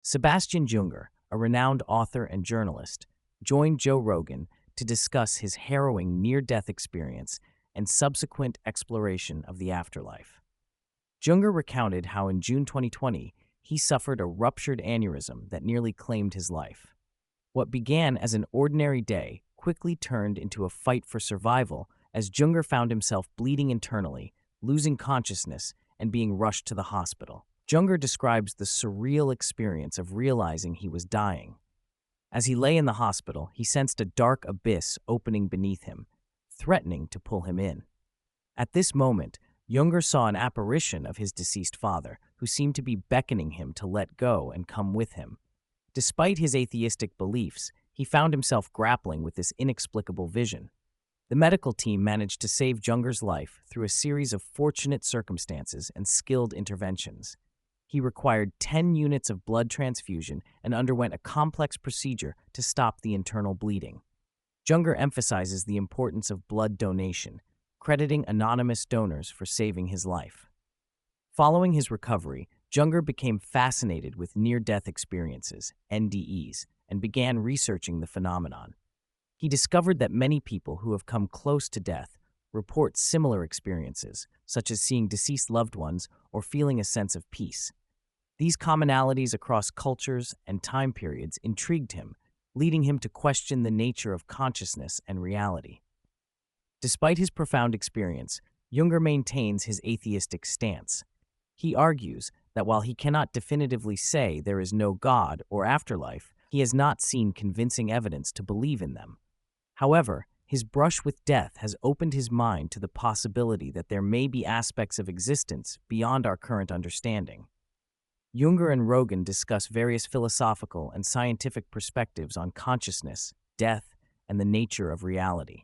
Sebastian Junger, a renowned author and journalist, joined Joe Rogan to discuss his harrowing near-death experience and subsequent exploration of the afterlife. Junger recounted how in June 2020, he suffered a ruptured aneurysm that nearly claimed his life. What began as an ordinary day quickly turned into a fight for survival as Junger found himself bleeding internally, losing consciousness, and being rushed to the hospital. Junger describes the surreal experience of realizing he was dying. As he lay in the hospital, he sensed a dark abyss opening beneath him, threatening to pull him in. At this moment, Junger saw an apparition of his deceased father, who seemed to be beckoning him to let go and come with him. Despite his atheistic beliefs, he found himself grappling with this inexplicable vision. The medical team managed to save Junger's life through a series of fortunate circumstances and skilled interventions. He required 10 units of blood transfusion and underwent a complex procedure to stop the internal bleeding. Junger emphasizes the importance of blood donation, crediting anonymous donors for saving his life. Following his recovery, Junger became fascinated with near-death experiences, NDEs, and began researching the phenomenon. He discovered that many people who have come close to death report similar experiences, such as seeing deceased loved ones or feeling a sense of peace. These commonalities across cultures and time periods intrigued him, leading him to question the nature of consciousness and reality. Despite his profound experience, Junger maintains his atheistic stance. He argues that while he cannot definitively say there is no God or afterlife, he has not seen convincing evidence to believe in them. However, his brush with death has opened his mind to the possibility that there may be aspects of existence beyond our current understanding. Junger and Rogan discuss various philosophical and scientific perspectives on consciousness, death, and the nature of reality.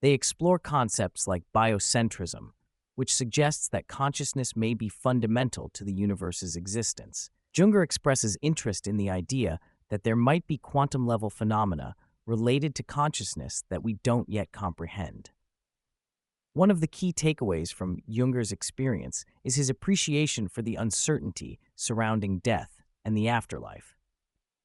They explore concepts like biocentrism, which suggests that consciousness may be fundamental to the universe's existence. Junger expresses interest in the idea that there might be quantum-level phenomena related to consciousness that we don't yet comprehend. One of the key takeaways from Junger's experience is his appreciation for the uncertainty surrounding death and the afterlife.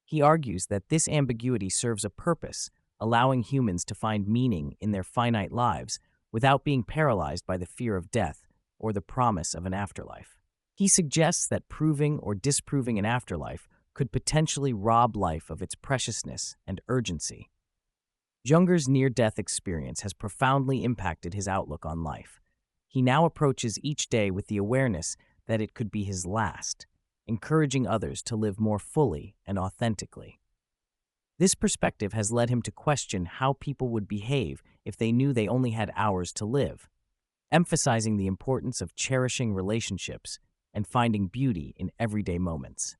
He argues that this ambiguity serves a purpose, allowing humans to find meaning in their finite lives without being paralyzed by the fear of death or the promise of an afterlife. He suggests that proving or disproving an afterlife could potentially rob life of its preciousness and urgency. Junger's near-death experience has profoundly impacted his outlook on life. He now approaches each day with the awareness that it could be his last, encouraging others to live more fully and authentically. This perspective has led him to question how people would behave if they knew they only had hours to live, emphasizing the importance of cherishing relationships and finding beauty in everyday moments.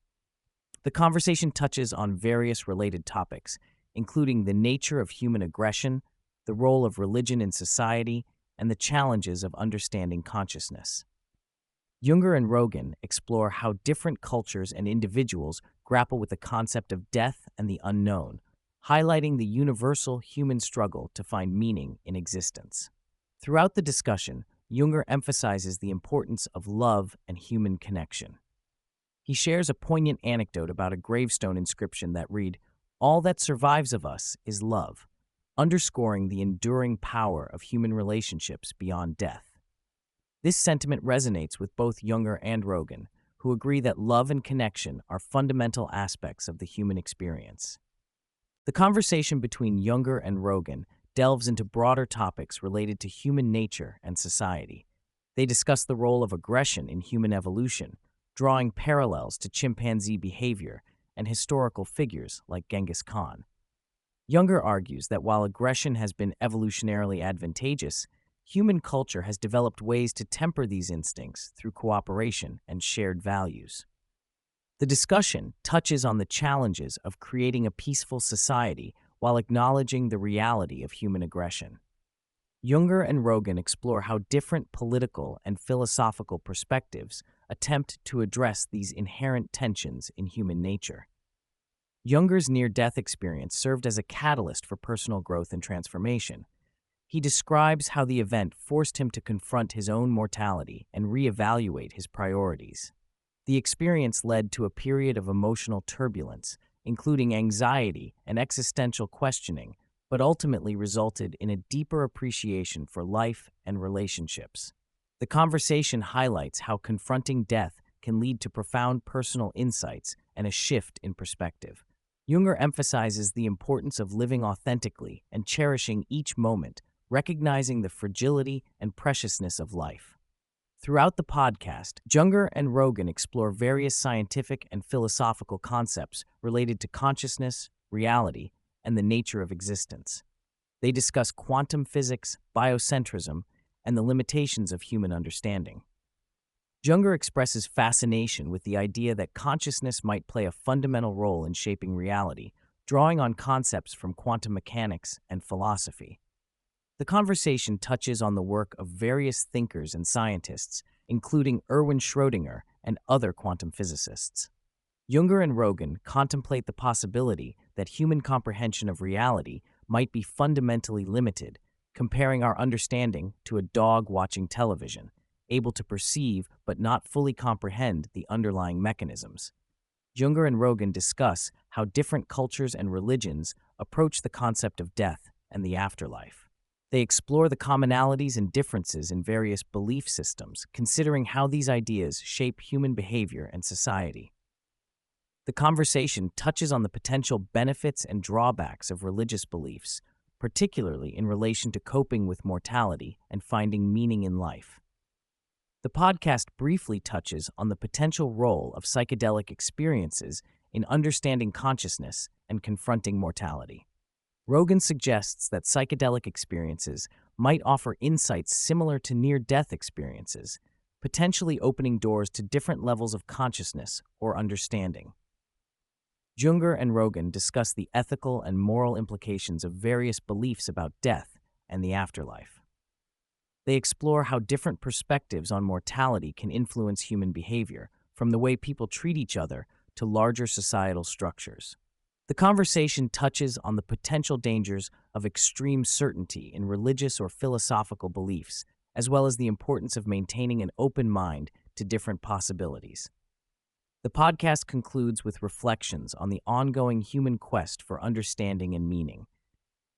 The conversation touches on various related topics, including the nature of human aggression, the role of religion in society, and the challenges of understanding consciousness. Junger and Rogan explore how different cultures and individuals grapple with the concept of death and the unknown, highlighting the universal human struggle to find meaning in existence. Throughout the discussion, Junger emphasizes the importance of love and human connection. He shares a poignant anecdote about a gravestone inscription that read, "All that survives of us is love," underscoring the enduring power of human relationships beyond death. This sentiment resonates with both Junger and Rogan, who agree that love and connection are fundamental aspects of the human experience. The conversation between Junger and Rogan delves into broader topics related to human nature and society. They discuss the role of aggression in human evolution, drawing parallels to chimpanzee behavior and historical figures like Genghis Khan. Junger argues that while aggression has been evolutionarily advantageous, human culture has developed ways to temper these instincts through cooperation and shared values. The discussion touches on the challenges of creating a peaceful society while acknowledging the reality of human aggression. Junger and Rogan explore how different political and philosophical perspectives attempt to address these inherent tensions in human nature. Junger's near-death experience served as a catalyst for personal growth and transformation. He describes how the event forced him to confront his own mortality and reevaluate his priorities. The experience led to a period of emotional turbulence, including anxiety and existential questioning, but ultimately resulted in a deeper appreciation for life and relationships. The conversation highlights how confronting death can lead to profound personal insights and a shift in perspective. Junger emphasizes the importance of living authentically and cherishing each moment, recognizing the fragility and preciousness of life. Throughout the podcast, Junger and Rogan explore various scientific and philosophical concepts related to consciousness, reality, and the nature of existence. They discuss quantum physics, biocentrism, and the limitations of human understanding. Junger expresses fascination with the idea that consciousness might play a fundamental role in shaping reality, drawing on concepts from quantum mechanics and philosophy. The conversation touches on the work of various thinkers and scientists, including Erwin Schrödinger and other quantum physicists. Junger and Rogan contemplate the possibility that human comprehension of reality might be fundamentally limited, comparing our understanding to a dog watching television, able to perceive but not fully comprehend the underlying mechanisms. Junger and Rogan discuss how different cultures and religions approach the concept of death and the afterlife. They explore the commonalities and differences in various belief systems, considering how these ideas shape human behavior and society. The conversation touches on the potential benefits and drawbacks of religious beliefs, particularly in relation to coping with mortality and finding meaning in life. The podcast briefly touches on the potential role of psychedelic experiences in understanding consciousness and confronting mortality. Rogan suggests that psychedelic experiences might offer insights similar to near-death experiences, potentially opening doors to different levels of consciousness or understanding. Junger and Rogan discuss the ethical and moral implications of various beliefs about death and the afterlife. They explore how different perspectives on mortality can influence human behavior, from the way people treat each other to larger societal structures. The conversation touches on the potential dangers of extreme certainty in religious or philosophical beliefs, as well as the importance of maintaining an open mind to different possibilities. The podcast concludes with reflections on the ongoing human quest for understanding and meaning.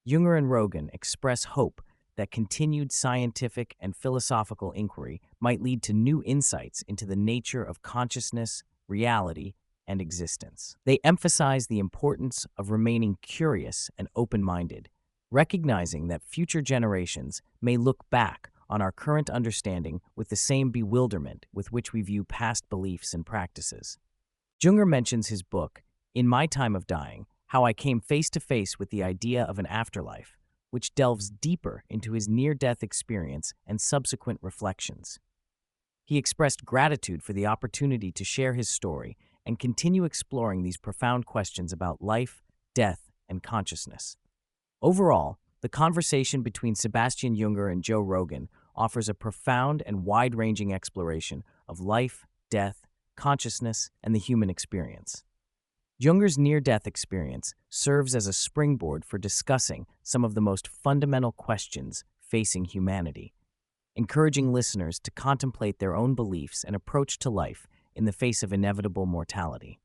Junger and Rogan express hope that continued scientific and philosophical inquiry might lead to new insights into the nature of consciousness, reality, and existence. They emphasize the importance of remaining curious and open-minded, recognizing that future generations may look back on our current understanding with the same bewilderment with which we view past beliefs and practices. Junger mentions his book, In My Time of Dying, How I Came Face to Face with the Idea of an Afterlife, which delves deeper into his near-death experience and subsequent reflections. He expressed gratitude for the opportunity to share his story and continue exploring these profound questions about life, death, and consciousness. Overall, the conversation between Sebastian Junger and Joe Rogan offers a profound and wide-ranging exploration of life, death, consciousness, and the human experience. Junger's near-death experience serves as a springboard for discussing some of the most fundamental questions facing humanity, encouraging listeners to contemplate their own beliefs and approach to life in the face of inevitable mortality.